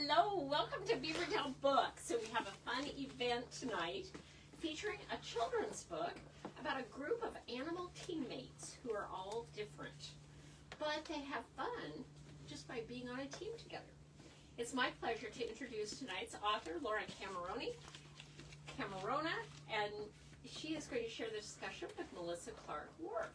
Hello, welcome to Beavertown Books. So we have a fun event tonight featuring a children's book about a group of animal teammates who are all different, but they have fun just by being on a team together. It's my pleasure to introduce tonight's author, Laura Camerona, and she is going to share the discussion with Melissa Clarke-Wharff.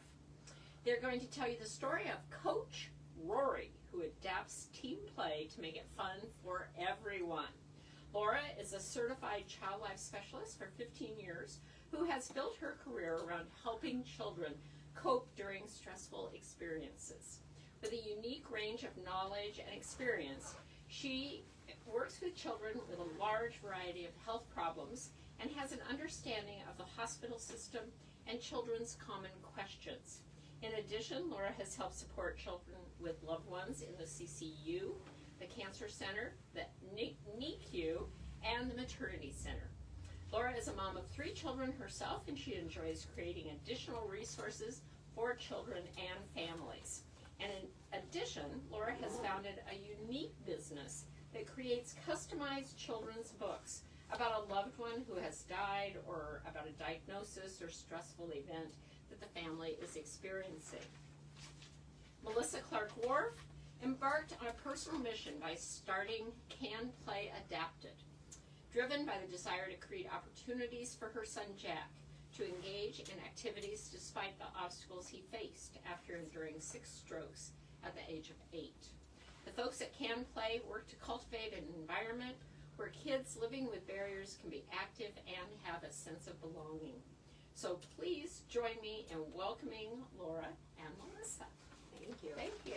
They're going to tell you the story of Coach Roary, who adapts team play to make it fun for everyone. Laura is a certified child life specialist for 15 years who has built her career around helping children cope during stressful experiences. With a unique range of knowledge and experience, she works with children with a large variety of health problems and has an understanding of the hospital system and children's common questions. In addition, Laura has helped support children with loved ones in the CCU, the Cancer Center, the NICU, and the Maternity Center. Laura is a mom of 3 children herself, and she enjoys creating additional resources for children and families. And in addition, Laura has founded a unique business that creates customized children's books about a loved one who has died or about a diagnosis or stressful event that the family is experiencing. Melissa Clarke-Wharff embarked on a personal mission by starting Can Play Adapted, driven by the desire to create opportunities for her son Jack to engage in activities despite the obstacles he faced after enduring 6 strokes at the age of 8. The folks at Can Play work to cultivate an environment where kids living with barriers can be active and have a sense of belonging. So please join me in welcoming Laura and Melissa. Thank you. Thank you.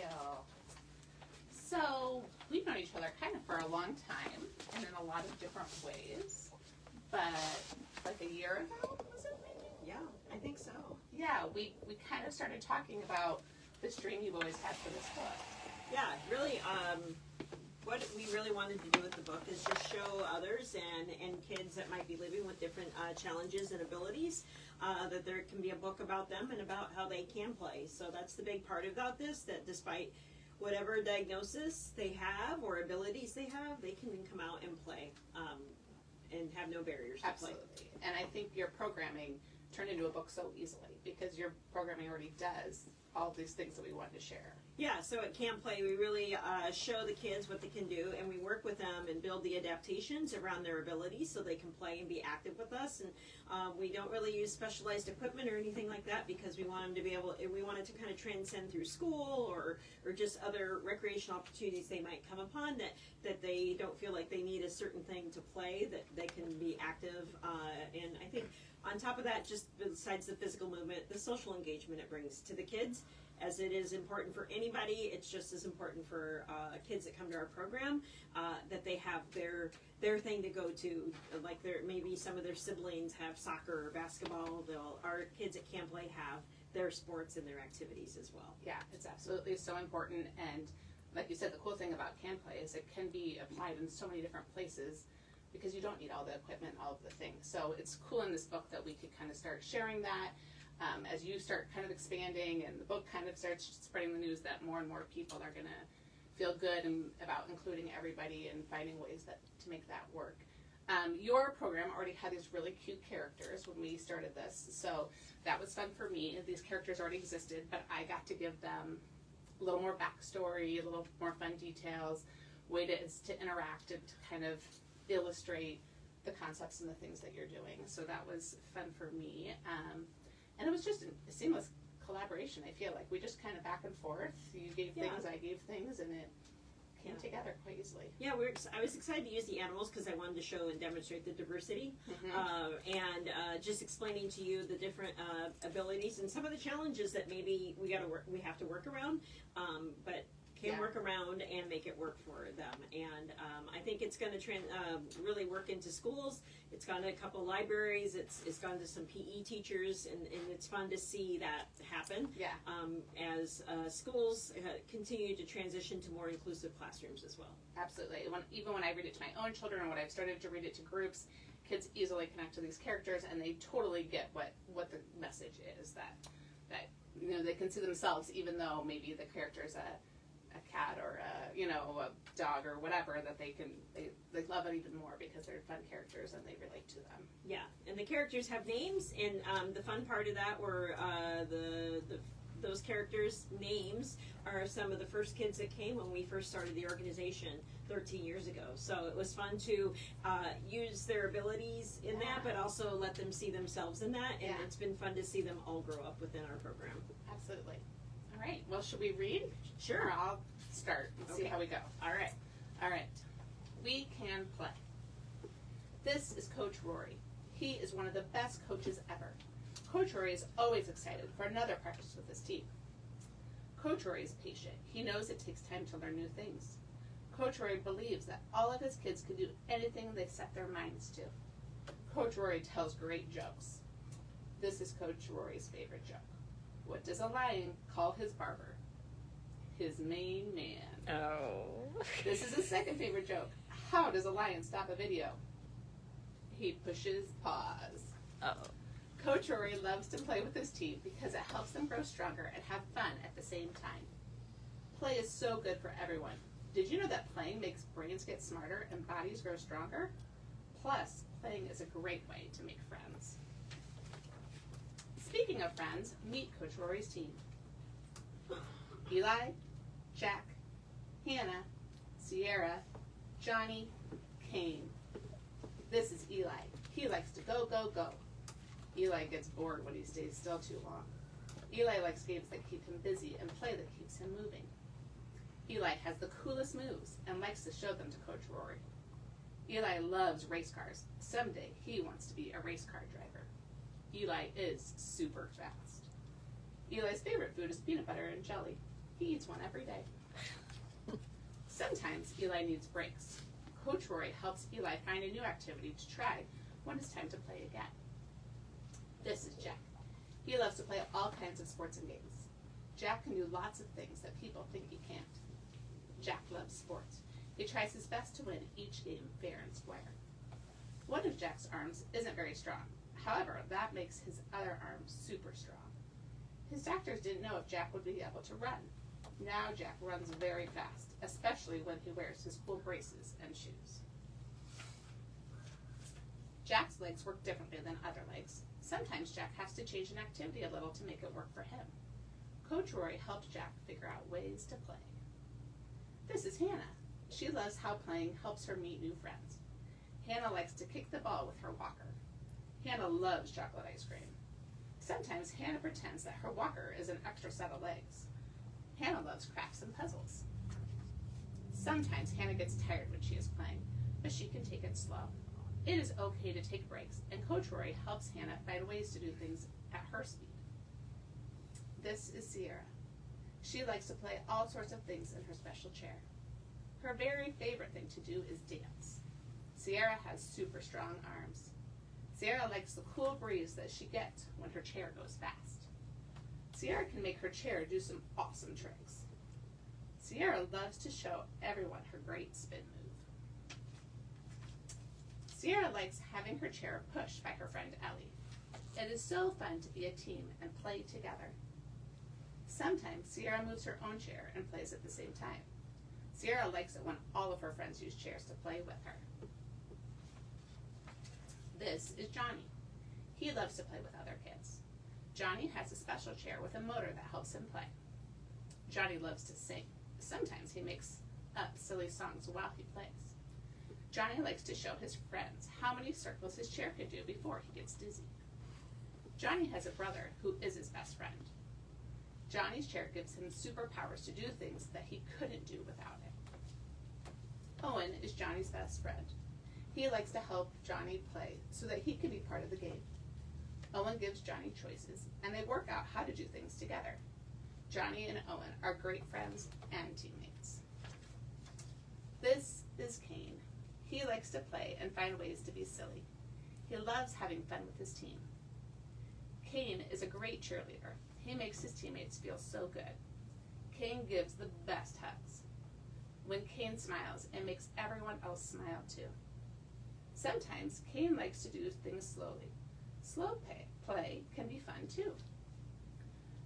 So we've known each other kind of for a long time and in a lot of different ways, but like a year ago, was it maybe? Yeah, I think so. Yeah, we kind of started talking about this dream you've always had for this book. Yeah, really, what we really wanted to do with the book is just show others and kids that might be living with different challenges and abilities that there can be a book about them and about how they can play. So that's the big part about this, that despite whatever diagnosis they have or abilities they have, they can come out and play and have no barriers to play. Absolutely. And I think your programming turned into a book so easily because your programming already does all of these things that we wanted to share. Yeah, so at Can Play, we really show the kids what they can do, and we work with them and build the adaptations around their abilities so they can play and be active with us. And we don't really use specialized equipment or anything like that because we want them to be able, we want it to kind of transcend through school or just other recreational opportunities they might come upon that they don't feel like they need a certain thing to play, that they can be active. And I think on top of that, just besides the physical movement, the social engagement it brings to the kids. As it is important for anybody, it's just as important for kids that come to our program that they have their thing to go to. Like maybe some of their siblings have soccer or basketball. Our kids at Can Play have their sports and their activities as well. Yeah, it's absolutely so important. And like you said, the cool thing about Can Play is it can be applied in so many different places because you don't need all the equipment, all of the things. So it's cool in this book that we could kind of start sharing that. As you start kind of expanding and the book kind of starts spreading the news that more and more people are going to feel good about including everybody and finding ways to make that work. Your program already had these really cute characters when we started this, so that was fun for me. These characters already existed, but I got to give them a little more backstory, a little more fun details, way to interact and to kind of illustrate the concepts and the things that you're doing. So that was fun for me. And it was just a seamless collaboration, I feel like. We just kind of back and forth. You gave things, I gave things, and it came together quite easily. Yeah, I was excited to use the animals because I wanted to show and demonstrate the diversity and just explaining to you the different abilities and some of the challenges that maybe we have to work around, but can work around and make it work for them. And I think it's going to really work into schools. It's gone to a couple of libraries. It's gone to some PE teachers, and it's fun to see that happen. Yeah. As schools continue to transition to more inclusive classrooms as well. Absolutely. Even when I read it to my own children, and when I've started to read it to groups, kids easily connect to these characters, and they totally get what the message is, that they can see themselves, even though maybe the character's a cat or a dog or whatever, that they love it even more because they're fun characters and they relate to them. Yeah, and the characters have names, and the fun part of that were those characters' names are some of the first kids that came when we first started the organization 13 years ago. So it was fun to use their abilities in that, but also let them see themselves in that, and it's been fun to see them all grow up within our program. Absolutely. All right, well, should we read? Sure. Or I'll start and see how we go. All right. We can play. This is Coach Roary. He is one of the best coaches ever. Coach Roary is always excited for another practice with his team. Coach Roary is patient. He knows it takes time to learn new things. Coach Roary believes that all of his kids can do anything they set their minds to. Coach Roary tells great jokes. This is Coach Roary's favorite joke. What does a lion call his barber? His main man. Oh. This is his second favorite joke. How does a lion stop a video? He pushes pause. Oh. Coach Roary loves to play with his team because it helps them grow stronger and have fun at the same time. Play is so good for everyone. Did you know that playing makes brains get smarter and bodies grow stronger? Plus, playing is a great way to make friends. Speaking of friends, meet Coach Roary's team. Eli, Jack, Hannah, Sierra, Johnny, Kane. This is Eli. He likes to go, go, go. Eli gets bored when he stays still too long. Eli likes games that keep him busy and play that keeps him moving. Eli has the coolest moves and likes to show them to Coach Roary. Eli loves race cars. Someday he wants to be a race car driver. Eli is super fast. Eli's favorite food is peanut butter and jelly. He eats one every day. Sometimes Eli needs breaks. Coach Roary helps Eli find a new activity to try when it's time to play again. This is Jack. He loves to play all kinds of sports and games. Jack can do lots of things that people think he can't. Jack loves sports. He tries his best to win each game fair and square. One of Jack's arms isn't very strong. However, that makes his other arm super strong. His doctors didn't know if Jack would be able to run. Now Jack runs very fast, especially when he wears his cool braces and shoes. Jack's legs work differently than other legs. Sometimes Jack has to change an activity a little to make it work for him. Coach Roary helped Jack figure out ways to play. This is Hannah. She loves how playing helps her meet new friends. Hannah likes to kick the ball with her walker. Hannah loves chocolate ice cream. Sometimes Hannah pretends that her walker is an extra set of legs. Hannah loves crafts and puzzles. Sometimes Hannah gets tired when she is playing, but she can take it slow. It is okay to take breaks, and Coach Roary helps Hannah find ways to do things at her speed. This is Sierra. She likes to play all sorts of things in her special chair. Her very favorite thing to do is dance. Sierra has super strong arms. Sierra likes the cool breeze that she gets when her chair goes fast. Sierra can make her chair do some awesome tricks. Sierra loves to show everyone her great spin move. Sierra likes having her chair pushed by her friend Ellie. It is so fun to be a team and play together. Sometimes Sierra moves her own chair and plays at the same time. Sierra likes it when all of her friends use chairs to play with her. This is Johnny. He loves to play with other kids. Johnny has a special chair with a motor that helps him play. Johnny loves to sing. Sometimes he makes up silly songs while he plays. Johnny likes to show his friends how many circles his chair can do before he gets dizzy. Johnny has a brother who is his best friend. Johnny's chair gives him superpowers to do things that he couldn't do without it. Owen is Johnny's best friend. He likes to help Johnny play so that he can be part of the game. Owen gives Johnny choices, and they work out how to do things together. Johnny and Owen are great friends and teammates. This is Kane. He likes to play and find ways to be silly. He loves having fun with his team. Kane is a great cheerleader. He makes his teammates feel so good. Kane gives the best hugs. When Kane smiles, it makes everyone else smile too. Sometimes Kane likes to do things slowly. Slow play can be fun too.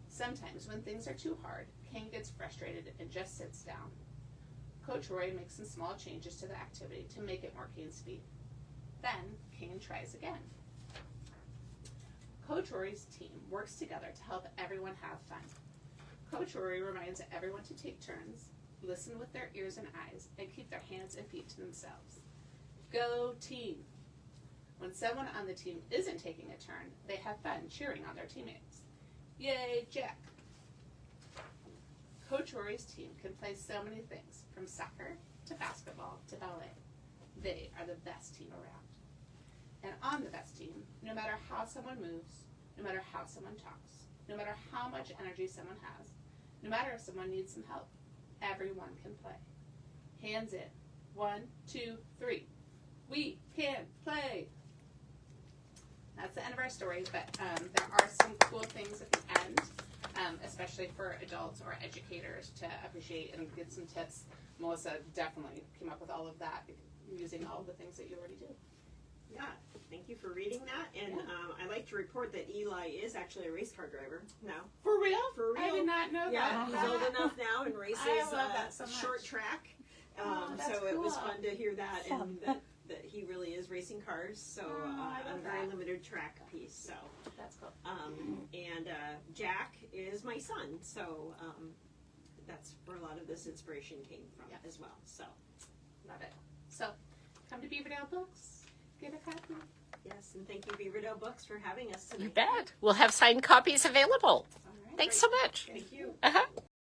Sometimes when things are too hard, Kane gets frustrated and just sits down. Coach Roary makes some small changes to the activity to make it more Kane's speed. Then Kane tries again. Coach Roary's team works together to help everyone have fun. Coach Roary reminds everyone to take turns, listen with their ears and eyes, and keep their hands and feet to themselves. Go team! When someone on the team isn't taking a turn, they have fun cheering on their teammates. Yay, Jack! Coach Roary's team can play so many things, from soccer to basketball to ballet. They are the best team around. And on the best team, no matter how someone moves, no matter how someone talks, no matter how much energy someone has, no matter if someone needs some help, everyone can play. Hands in. 1, 2, 3. We can play! That's the end of our story, but there are some cool things at the end, especially for adults or educators to appreciate and get some tips. Melissa definitely came up with all of that using all of the things that you already do. Yeah, thank you for reading that. And I'd like to report that Eli is actually a race car driver now. For real? For real. I did not know Yeah, that. he's old enough now and races I love that so much. short track. That's so it was cool. fun to hear that and that he really is racing cars. So I on love a very that. limited track piece. So That's cool. and Jack is my son. So that's where a lot of this inspiration came from as well. So Love it. So, come to Beaverdale Books. Get a copy. yes, and thank you Beaverdale Books for having us tonight. You bet. We'll have signed copies available. All right. Thanks so much. Thank you. Uh-huh.